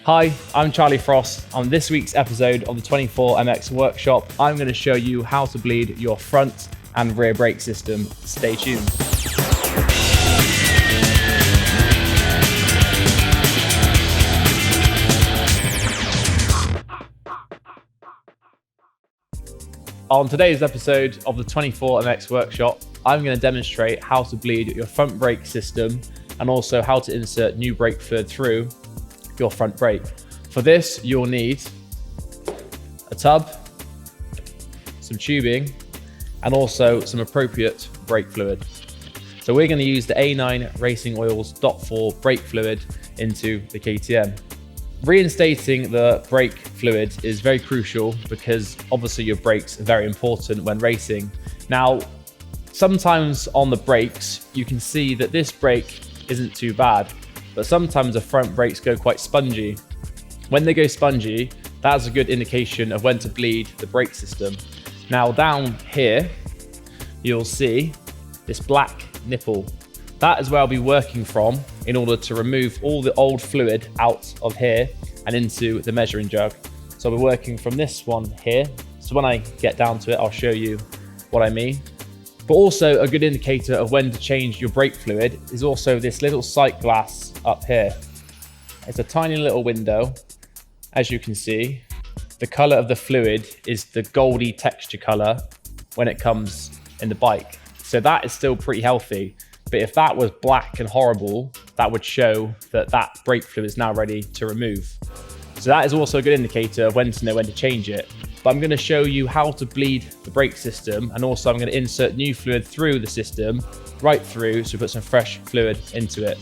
Hi, I'm Charlie Frost. On this week's episode of the 24MX Workshop, I'm going to show you how to bleed your front and rear brake system. Stay tuned. On today's episode of the 24MX Workshop, I'm going to demonstrate how to bleed your front brake system and also how to insert new brake fluid through your front brake. For this, you'll need a tub, some tubing, and also some appropriate brake fluid. So we're going to use the A9 Racing Oils DOT4 brake fluid into the KTM. Reinstating the brake fluid is very crucial because obviously your brakes are very important when racing. Now, sometimes on the brakes, you can see that this brake isn't too bad, but sometimes the front brakes go quite spongy. When they go spongy, that's a good indication of when to bleed the brake system. Now down here, you'll see this black nipple. That is where I'll be working from in order to remove all the old fluid out of here and into the measuring jug. So I'll be working from this one here. So when I get down to it, I'll show you what I mean. But also a good indicator of when to change your brake fluid is also this little sight glass up here. It's a tiny little window. As you can see, the color of the fluid is the goldy texture color when it comes in the bike. So that is still pretty healthy. But if that was black and horrible, that would show that that brake fluid is now ready to remove. So that is also a good indicator of when to know when to change it. But I'm going to show you how to bleed the brake system, and also I'm going to insert new fluid through the system, right through, so we put some fresh fluid into it.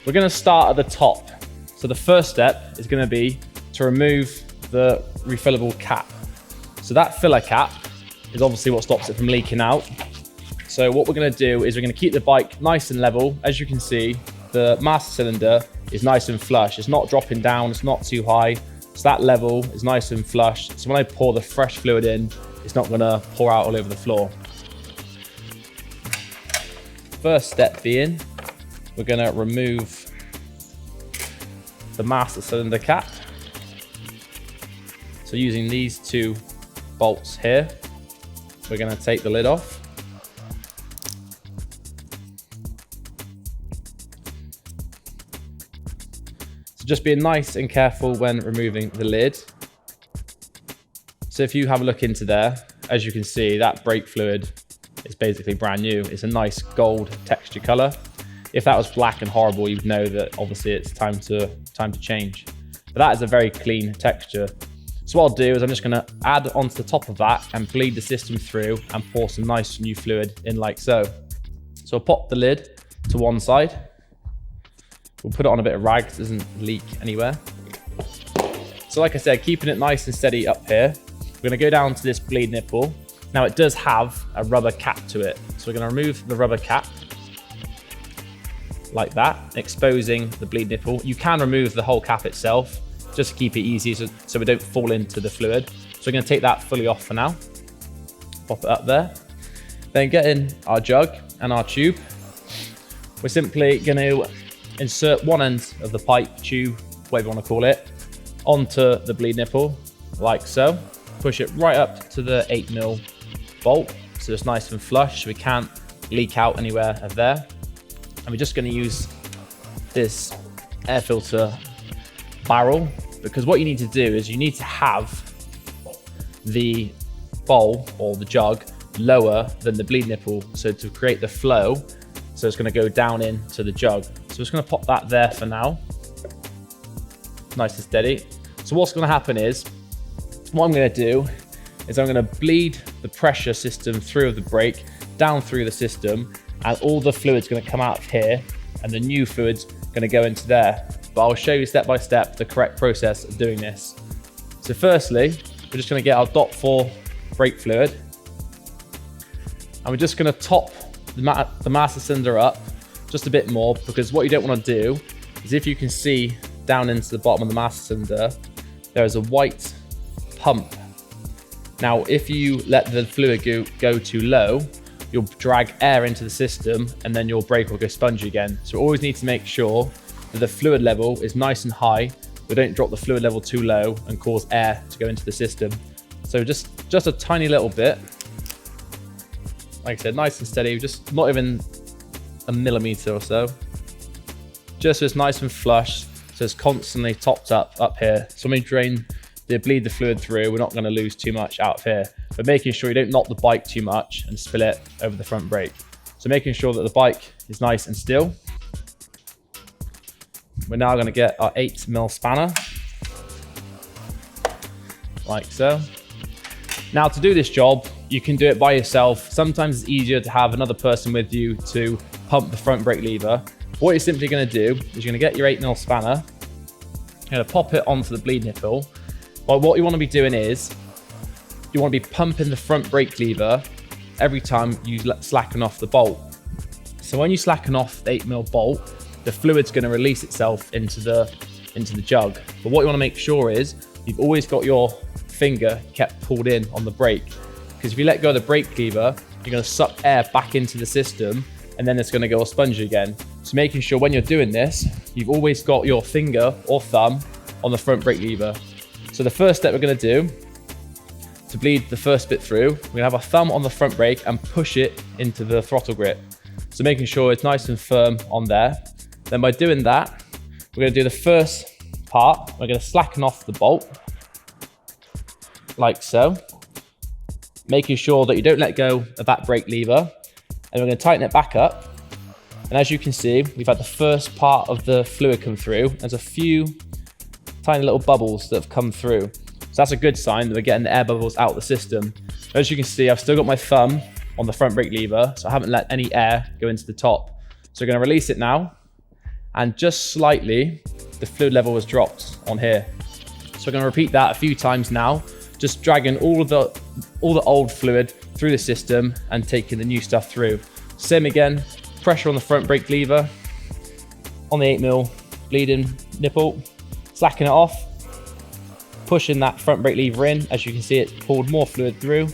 We're going to start at the top. So the first step is going to be to remove the refillable cap. So that filler cap is obviously what stops it from leaking out. So what we're going to do is we're going to keep the bike nice and level. As you can see, the master cylinder is nice and flush. It's not dropping down, it's not too high. So that level is nice and flush. So when I pour the fresh fluid in, it's not gonna pour out all over the floor. First step being, we're gonna remove the master cylinder cap. So using these two bolts here, we're gonna take the lid off. So just being nice and careful when removing the lid. So if you have a look into there, as you can see, that brake fluid is basically brand new. It's a nice gold texture color. If that was black and horrible, you'd know that obviously it's time to change. But that is a very clean texture. So what I'll do is I'm just gonna add onto the top of that and bleed the system through and pour some nice new fluid in like so. So I'll pop the lid to one side. We'll put it on a bit of rag so it doesn't leak anywhere. So like I said, keeping it nice and steady up here. We're gonna go down to this bleed nipple. Now it does have a rubber cap to it. So we're gonna remove the rubber cap like that, exposing the bleed nipple. You can remove the whole cap itself, just to keep it easy so we don't fall into the fluid. So we're gonna take that fully off for now. Pop it up there. Then get in our jug and our tube. We're simply gonna insert one end of the pipe, tube, whatever you want to call it, onto the bleed nipple, like so. Push it right up to the 8mm bolt, so it's nice and flush, so we can't leak out anywhere of there. And we're just going to use this air filter barrel, because what you need to do is you need to have the bowl or the jug lower than the bleed nipple, so to create the flow. So it's going to go down into the jug. So I'm just going to pop that there for now. Nice and steady. So what's going to happen is, what I'm going to do is I'm going to bleed the pressure system through the brake, down through the system, and all the fluid's going to come out of here, and the new fluid's going to go into there. But I'll show you step by step the correct process of doing this. So firstly, we're just going to get our DOT4 brake fluid, and we're just going to top the master cylinder up just a bit more, because what you don't want to do is, if you can see down into the bottom of the master cylinder, there is a white pump. Now, if you let the fluid go too low, you'll drag air into the system and then your brake will go spongy again. So we always need to make sure that the fluid level is nice and high we don't drop the fluid level too low and cause air to go into the system. So just a tiny little bit. Like I said, nice and steady, just not even a millimeter or so. Just so it's nice and flush, so it's constantly topped up here. So when we bleed the fluid through, we're not going to lose too much out of here. But making sure you don't knock the bike too much and spill it over the front brake. So making sure that the bike is nice and still. We're now going to get our 8mm spanner, like so. Now to do this job, you can do it by yourself. Sometimes it's easier to have another person with you to pump the front brake lever. What you're simply going to do is you're going to get your 8mm spanner, you're going to pop it onto the bleed nipple. But what you want to be doing is, you want to be pumping the front brake lever every time you slacken off the bolt. So when you slacken off the 8mm bolt, the fluid's going to release itself into the jug. But what you want to make sure is, you've always got your finger kept pulled in on the brake, because if you let go of the brake lever, you're going to suck air back into the system, and then it's going to go all spongy again. So making sure when you're doing this, you've always got your finger or thumb on the front brake lever. So the first step we're going to do to bleed the first bit through, we're going to have our thumb on the front brake and push it into the throttle grip. So making sure it's nice and firm on there. Then by doing that, we're going to do the first part. We're going to slacken off the bolt, like so, making sure that you don't let go of that brake lever, and we're going to tighten it back up. And as you can see, we've had the first part of the fluid come through. There's a few tiny little bubbles that have come through, so that's a good sign that we're getting the air bubbles out of the system. As you can see, I've still got my thumb on the front brake lever, so I haven't let any air go into the top. So we're going to release it now, and just slightly the fluid level has dropped on here. So we're going to repeat that a few times now, just dragging all the old fluid through the system and taking the new stuff through. Same again, pressure on the front brake lever, on the 8mm bleeding nipple, slacken it off, pushing that front brake lever in. As you can see, it's pulled more fluid through,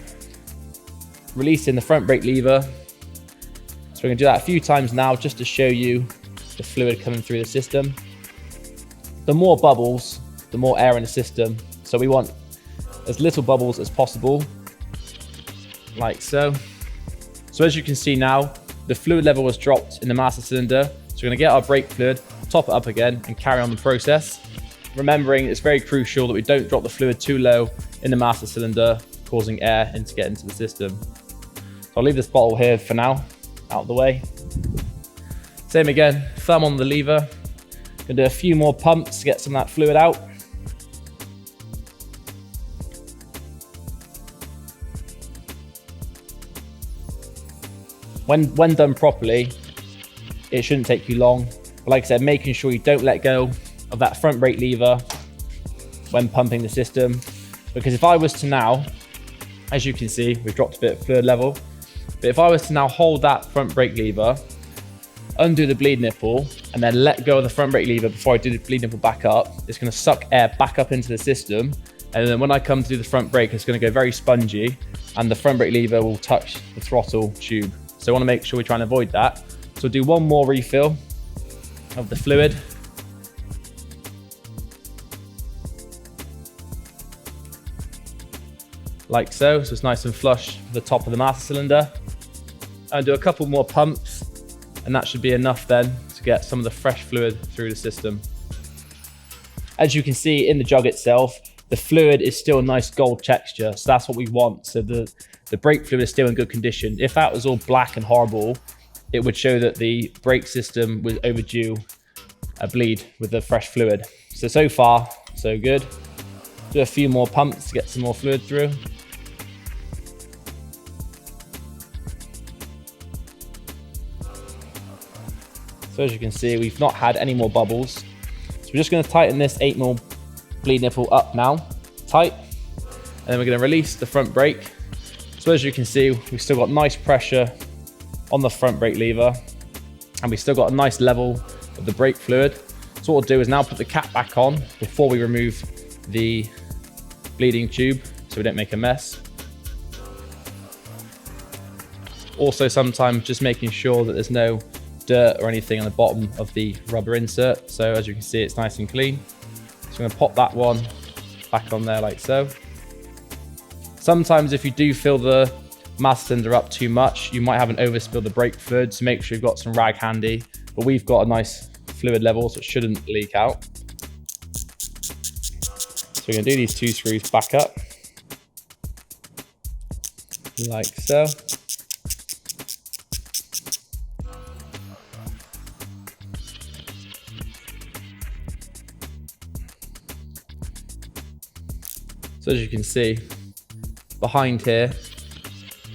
releasing the front brake lever. So we're going to do that a few times now just to show you the fluid coming through the system. The more bubbles, the more air in the system. So we want as little bubbles as possible, like so. So as you can see now, the fluid level was dropped in the master cylinder. So we're going to get our brake fluid, top it up again, and carry on the process. Remembering it's very crucial that we don't drop the fluid too low in the master cylinder, causing air to get into the system. So I'll leave this bottle here for now, out of the way. Same again, thumb on the lever. Gonna do a few more pumps to get some of that fluid out. When done properly, it shouldn't take you long. But like I said, making sure you don't let go of that front brake lever when pumping the system. Because if I was to now, as you can see, we've dropped a bit of fluid level. But if I was to now hold that front brake lever, undo the bleed nipple, and then let go of the front brake lever before I do the bleed nipple back up, it's going to suck air back up into the system. And then when I come to do the front brake, it's going to go very spongy, and the front brake lever will touch the throttle tube. So I want to make sure we try and avoid that. So we'll do one more refill of the fluid. Like so. So it's nice and flush at the top of the master cylinder. And do a couple more pumps, and that should be enough then to get some of the fresh fluid through the system. As you can see in the jug itself, the fluid is still a nice gold texture, so that's what we want. So the brake fluid is still in good condition. If that was all black and horrible, it would show that the brake system was overdue a bleed with the fresh fluid. So far, so good. Do a few more pumps to get some more fluid through. So as you can see, we've not had any more bubbles. So we're just going to tighten this 8mm bleed nipple up now, tight. And then we're going to release the front brake. So as you can see, we've still got nice pressure on the front brake lever, and we've still got a nice level of the brake fluid. So what we'll do is now put the cap back on before we remove the bleeding tube so we don't make a mess. Also sometimes just making sure that there's no dirt or anything on the bottom of the rubber insert. So as you can see, it's nice and clean. So So I'm gonna pop that one back on there like so. Sometimes if you do fill the master cylinder up too much, you might have an overspill the brake fluid, so make sure you've got some rag handy. But we've got a nice fluid level, so it shouldn't leak out. So we're gonna do these 2 screws back up, like so. So as you can see, behind here,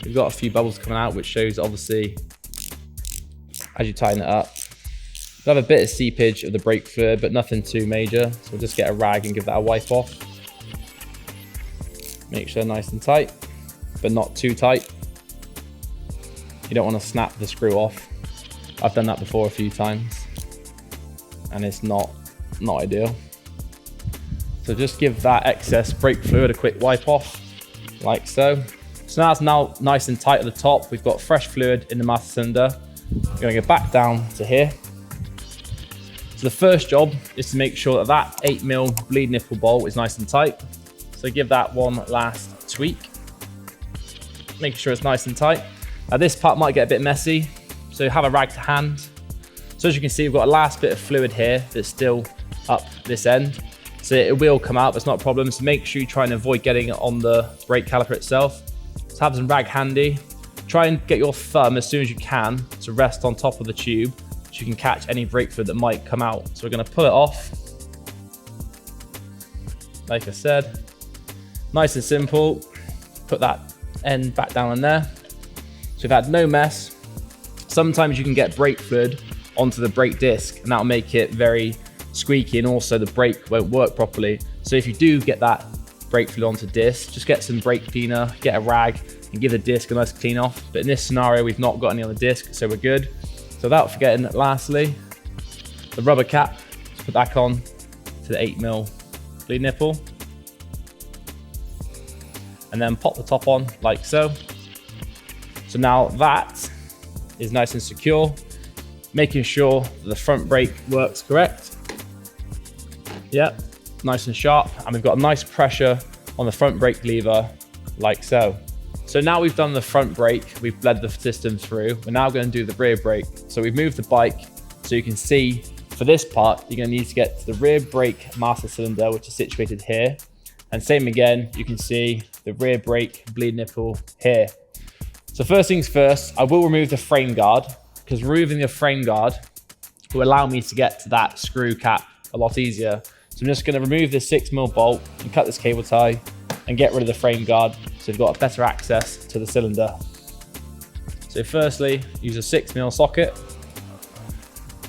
we've got a few bubbles coming out, which shows obviously, as you tighten it up, you'll have a bit of seepage of the brake fluid, but nothing too major. So we'll just get a rag and give that a wipe off. Make sure they're nice and tight, but not too tight. You don't want to snap the screw off. I've done that before a few times, and it's not ideal. So just give that excess brake fluid a quick wipe off, like so. So now it's nice and tight at the top. We've got fresh fluid in the master cylinder. We're going to go back down to here. So the first job is to make sure that 8mm bleed nipple bolt is nice and tight. So give that one last tweak. Make sure it's nice and tight. Now this part might get a bit messy, so have a rag to hand. So as you can see, we've got a last bit of fluid here that's still up this end. So it will come out, but it's not a problem. So make sure you try and avoid getting it on the brake caliper itself. So have some rag handy. Try and get your thumb as soon as you can to rest on top of the tube so you can catch any brake fluid that might come out. So we're gonna pull it off. Like I said, nice and simple. Put that end back down in there. So we've had no mess. Sometimes you can get brake fluid onto the brake disc, and that'll make it very squeaky, and also the brake won't work properly. So if you do get that brake fluid onto disc, just get some brake cleaner, get a rag, and give the disc a nice clean off. But in this scenario, we've not got any on the disc, so we're good. So without forgetting, lastly, the rubber cap, just put back on to the 8mm bleed nipple, and then pop the top on like so. So now that is nice and secure, making sure that the front brake works correct. Yep, nice and sharp, and we've got a nice pressure on the front brake lever, like so. So now we've done the front brake, we've bled the system through, we're now going to do the rear brake. So we've moved the bike, so you can see for this part, you're going to need to get to the rear brake master cylinder, which is situated here. And same again, you can see the rear brake bleed nipple here. So first things first, I will remove the frame guard, because removing the frame guard will allow me to get to that screw cap a lot easier. So I'm just going to remove this 6mm bolt and cut this cable tie and get rid of the frame guard, so you've got better access to the cylinder. So firstly, use a 6mm socket.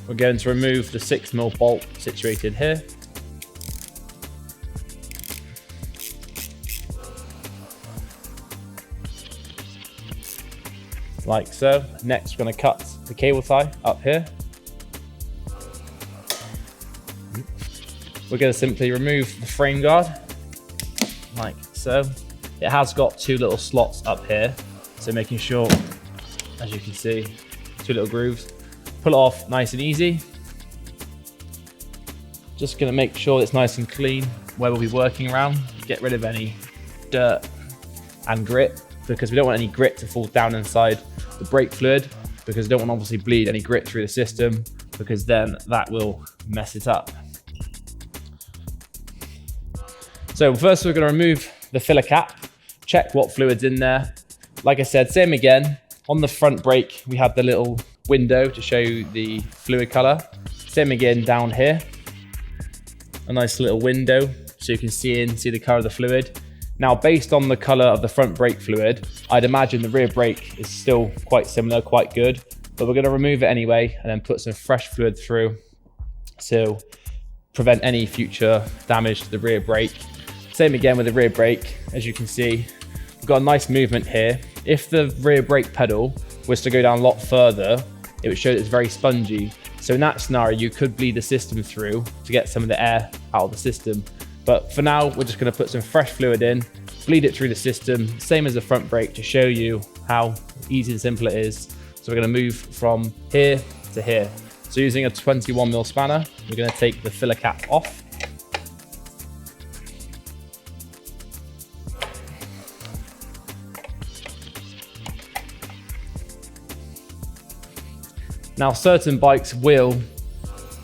We're going to remove the 6mm bolt situated here. Like so. Next, we're going to cut the cable tie up here. We're going to simply remove the frame guard, like so. It has got 2 little slots up here, so making sure, as you can see, 2 little grooves. Pull it off nice and easy. Just going to make sure it's nice and clean where we'll be working around. Get rid of any dirt and grit, because we don't want any grit to fall down inside the brake fluid, because we don't want to obviously bleed any grit through the system, because then that will mess it up. So first we're going to remove the filler cap, check what fluid's in there. Like I said, same again, on the front brake we have the little window to show you the fluid color. Same again down here, a nice little window so you can see the color of the fluid. Now based on the color of the front brake fluid, I'd imagine the rear brake is still quite similar, quite good, but we're going to remove it anyway and then put some fresh fluid through to prevent any future damage to the rear brake. Same again with the rear brake. As you can see, we've got a nice movement here. If the rear brake pedal was to go down a lot further, it would show that it's very spongy. So in that scenario, you could bleed the system through to get some of the air out of the system. But for now, we're just going to put some fresh fluid in, bleed it through the system, same as the front brake, to show you how easy and simple it is. So we're going to move from here to here. So using a 21mm spanner, we're going to take the filler cap off. Now, certain bikes will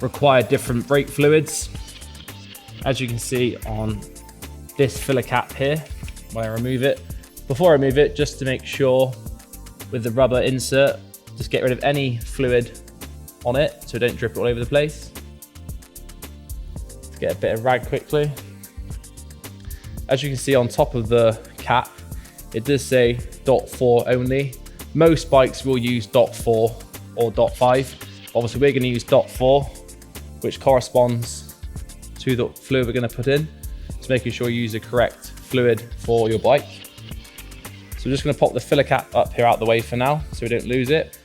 require different brake fluids. As you can see on this filler cap here, when I remove it. Before I remove it, just to make sure with the rubber insert, just get rid of any fluid on it so don't drip it all over the place. Let's get a bit of rag quickly. As you can see on top of the cap, it does say .4 only. Most bikes will use .4 or .5. Obviously we're going to use .4, which corresponds to the fluid we're going to put in. So making sure you use the correct fluid for your bike. So we're just going to pop the filler cap up here out the way for now so we don't lose it.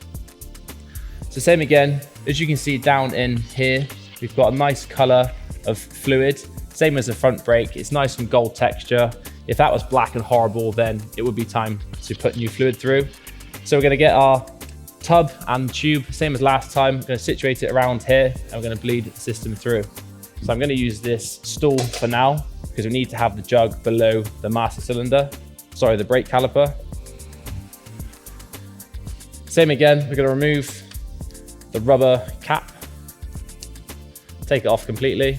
So same again, as you can see down in here, we've got a nice color of fluid. Same as the front brake, it's nice and gold texture. If that was black and horrible, then it would be time to put new fluid through. So we're going to get our tub and tube, same as last time. We're going to situate it around here and we're going to bleed the system through. So I'm going to use this stool for now because we need to have the jug below the master cylinder. Sorry, the brake caliper. Same again, we're going to remove the rubber cap, take it off completely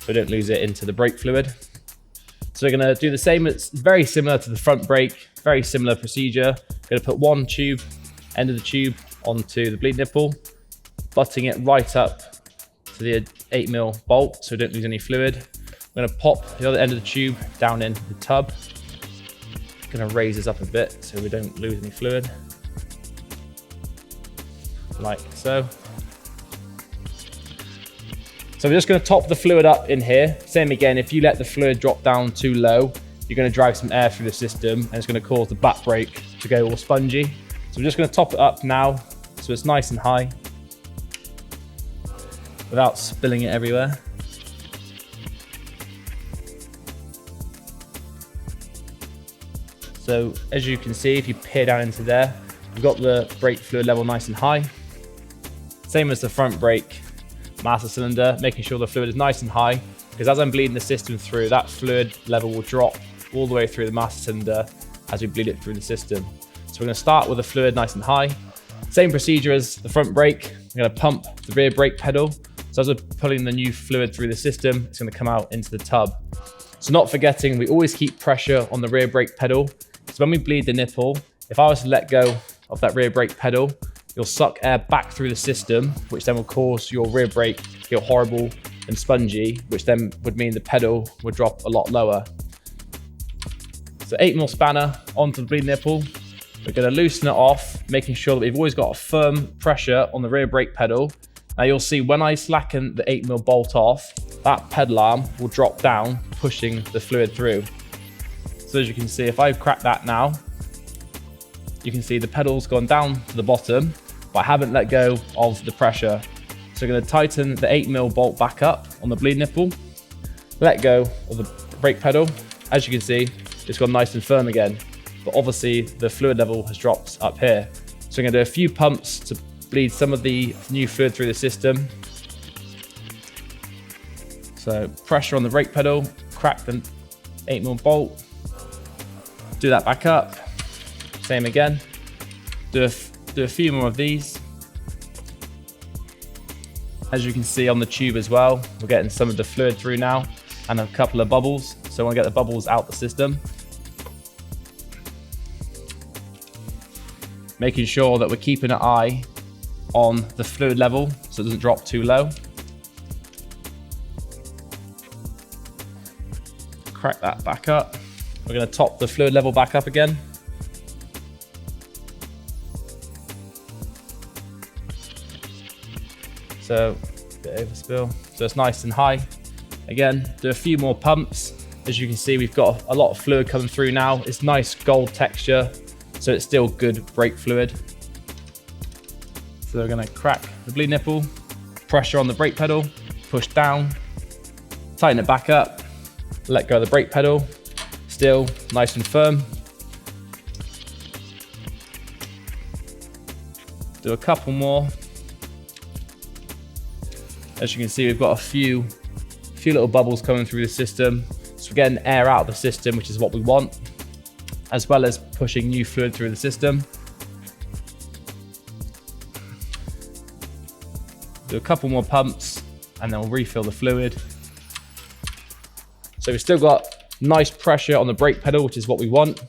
so we don't lose it into the brake fluid. So we're going to do the same. It's very similar to the front brake, very similar procedure. We're going to put one tube, end of the tube onto the bleed nipple, butting it right up to the 8mm bolt so we don't lose any fluid. We're going to pop the other end of the tube down into the tub. Going to raise this up a bit so we don't lose any fluid, like so. So we're just going to top the fluid up in here. Same again, if you let the fluid drop down too low, you're going to drive some air through the system and it's going to cause the back brake to go all spongy. So we're just going to top it up now so it's nice and high without spilling it everywhere. So as you can see, if you peer down into there, we've got the brake fluid level nice and high. Same as the front brake master cylinder, making sure the fluid is nice and high, because as I'm bleeding the system through, that fluid level will drop all the way through the master cylinder as we bleed it through the system. So we're going to start with the fluid nice and high. Same procedure as the front brake. We're going to pump the rear brake pedal. So as we're pulling the new fluid through the system, it's going to come out into the tub. So not forgetting, we always keep pressure on the rear brake pedal. So when we bleed the nipple, if I was to let go of that rear brake pedal, you'll suck air back through the system, which then will cause your rear brake to get horrible and spongy, which then would mean the pedal would drop a lot lower. So 8mm spanner onto the bleed nipple. We're going to loosen it off, making sure that we've always got a firm pressure on the rear brake pedal. Now you'll see when I slacken the 8mm bolt off, that pedal arm will drop down, pushing the fluid through. So as you can see, if I crack that now, you can see the pedal's gone down to the bottom, but I haven't let go of the pressure. So we're going to tighten the 8mm bolt back up on the bleed nipple, let go of the brake pedal. As you can see, it's gone nice and firm again, but obviously the fluid level has dropped up here. So I'm going to do a few pumps to bleed some of the new fluid through the system. So pressure on the brake pedal, crack the 8mm bolt, do that back up. Same again. Do a few more of these. As you can see on the tube as well, we're getting some of the fluid through now and a couple of bubbles. So I want to get the bubbles out the system. Making sure that we're keeping an eye on the fluid level so it doesn't drop too low. Crack that back up. We're going to top the fluid level back up again. So a bit overspill. So it's nice and high. Again, do a few more pumps. As you can see, we've got a lot of fluid coming through now. It's nice gold texture, so it's still good brake fluid. So we're going to crack the bleed nipple, pressure on the brake pedal, push down, tighten it back up, let go of the brake pedal. Still nice and firm. Do a couple more. As you can see, we've got a few little bubbles coming through the system. So we're getting air out of the system, which is what we want, as well as pushing new fluid through the system. Do a couple more pumps and then we'll refill the fluid. So we've still got nice pressure on the brake pedal, which is what we want.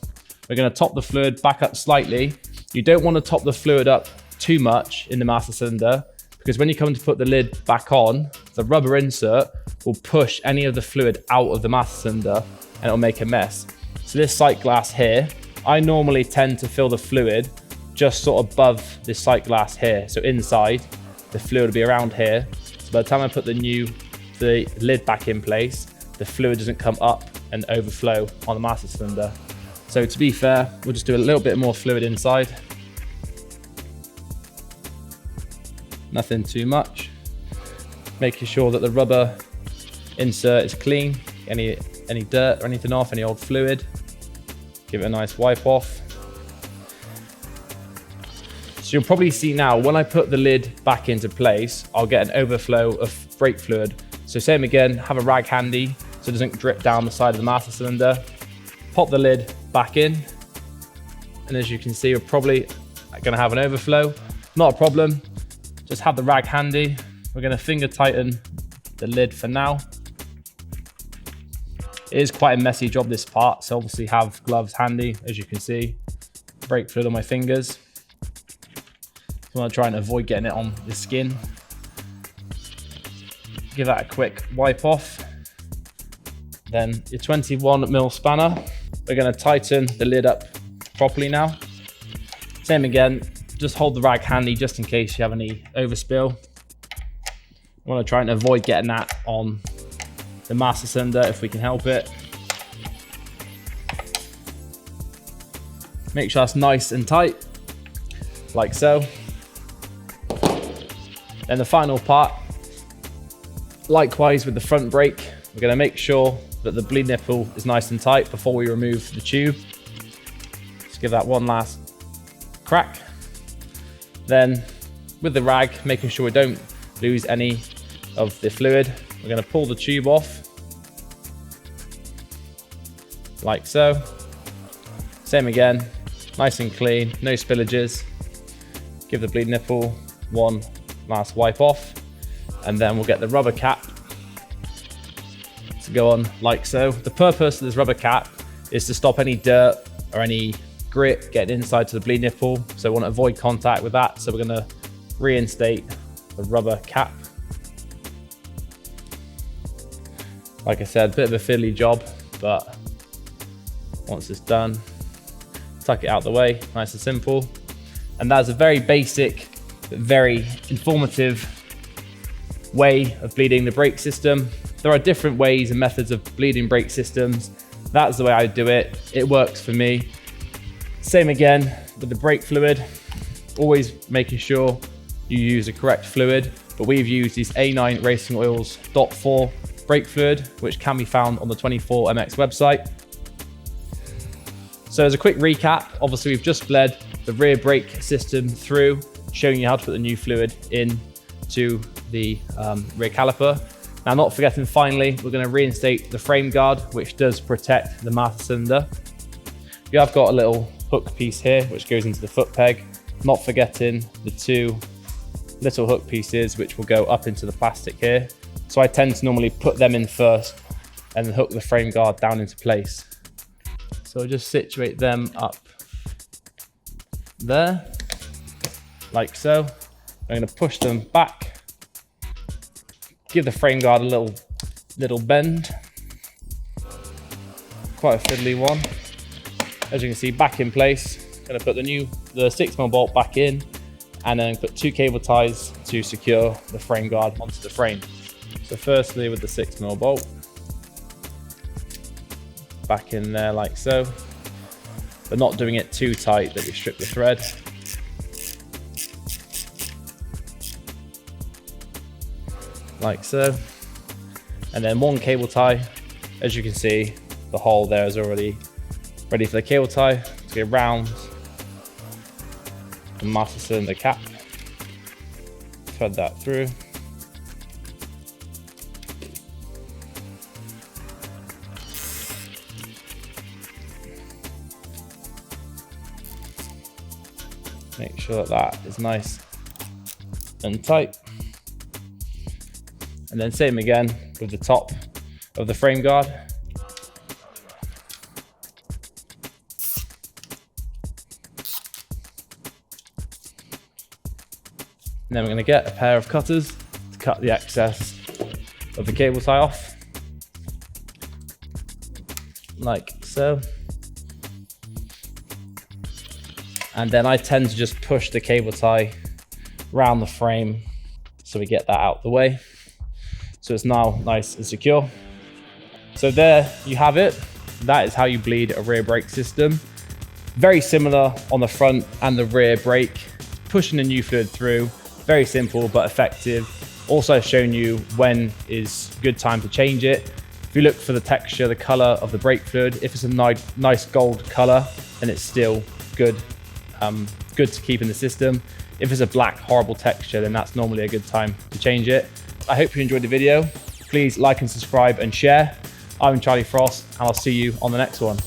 We're going to top the fluid back up slightly. You don't want to top the fluid up too much in the master cylinder, because when you come to put the lid back on, the rubber insert will push any of the fluid out of the master cylinder and it'll make a mess. So this sight glass here, I normally tend to fill the fluid just sort of above this sight glass here. So inside, the fluid will be around here. So by the time I put the lid back in place, the fluid doesn't come up and overflow on the master cylinder. So to be fair, we'll just do a little bit more fluid inside. Nothing too much. Making sure that the rubber insert is clean. Any dirt or anything off, any old fluid. Give it a nice wipe off. So you'll probably see now, when I put the lid back into place, I'll get an overflow of brake fluid. So same again, have a rag handy so it doesn't drip down the side of the master cylinder. Pop the lid back in. And as you can see, we're probably gonna have an overflow. Not a problem, just have the rag handy. We're gonna finger tighten the lid for now. It is quite a messy job, this part, so obviously have gloves handy, as you can see. Brake fluid on my fingers. I want to try and avoid getting it on the skin. Give that a quick wipe off. Then your 21mm spanner. We're going to tighten the lid up properly now. Same again, just hold the rag handy just in case you have any overspill. I want to try and avoid getting that on the master cylinder if we can help it. Make sure that's nice and tight, like so. Then the final part, likewise with the front brake, we're going to make sure that the bleed nipple is nice and tight before we remove the tube. Just give that one last crack. Then with the rag, making sure we don't lose any of the fluid, we're going to pull the tube off, like so. Same again, nice and clean, no spillages. Give the bleed nipple one last wipe off, and then we'll get the rubber cap to go on like so. The purpose of this rubber cap is to stop any dirt or any grit getting inside to the bleed nipple, so we want to avoid contact with that. So we're going to reinstate the rubber cap. Like I said, a bit of a fiddly job, but once it's done, tuck it out the way, nice and simple. And that's a very basic but very informative way of bleeding the brake system. There are different ways and methods of bleeding brake systems. That's the way I do it. It works for me. Same again with the brake fluid. Always making sure you use the correct fluid, but we've used these A9 Racing Oils DOT4 brake fluid, which can be found on the 24MX website. So as a quick recap, obviously we've just bled the rear brake system through, showing you how to put the new fluid in to the rear caliper. Now, not forgetting, finally, we're going to reinstate the frame guard, which does protect the master cylinder. You have got a little hook piece here, which goes into the foot peg. Not forgetting the two little hook pieces, which will go up into the plastic here. So I tend to normally put them in first and then hook the frame guard down into place. So I'll just situate them up there, like so. I'm going to push them back, give the frame guard a little bend, quite a fiddly one. As you can see, back in place. Going to put the 6mm bolt back in, and then put 2 cable ties to secure the frame guard onto the frame. So firstly, with the 6mm bolt, back in there like so, but not doing it too tight that we strip the thread. Like so. And then 1 cable tie. As you can see, the hole there is already ready for the cable tie to go around the master cylinder cap. Thread that through. Make sure that that is nice and tight. And then same again with the top of the frame guard. And then we're going to get a pair of cutters to cut the excess of the cable tie off, like so. And then I tend to just push the cable tie around the frame so we get that out the way. So it's now nice and secure. So there you have it. That is how you bleed a rear brake system. Very similar on the front and the rear brake. Pushing the new fluid through, very simple but effective. Also shown you when is good time to change it. If you look for the texture, the color of the brake fluid, if it's a nice gold color, then it's still good. Good to keep in the system. If it's a black, horrible texture, then that's normally a good time to change it. I hope you enjoyed the video. Please like and subscribe and share. I'm Charlie Frost, and I'll see you on the next one.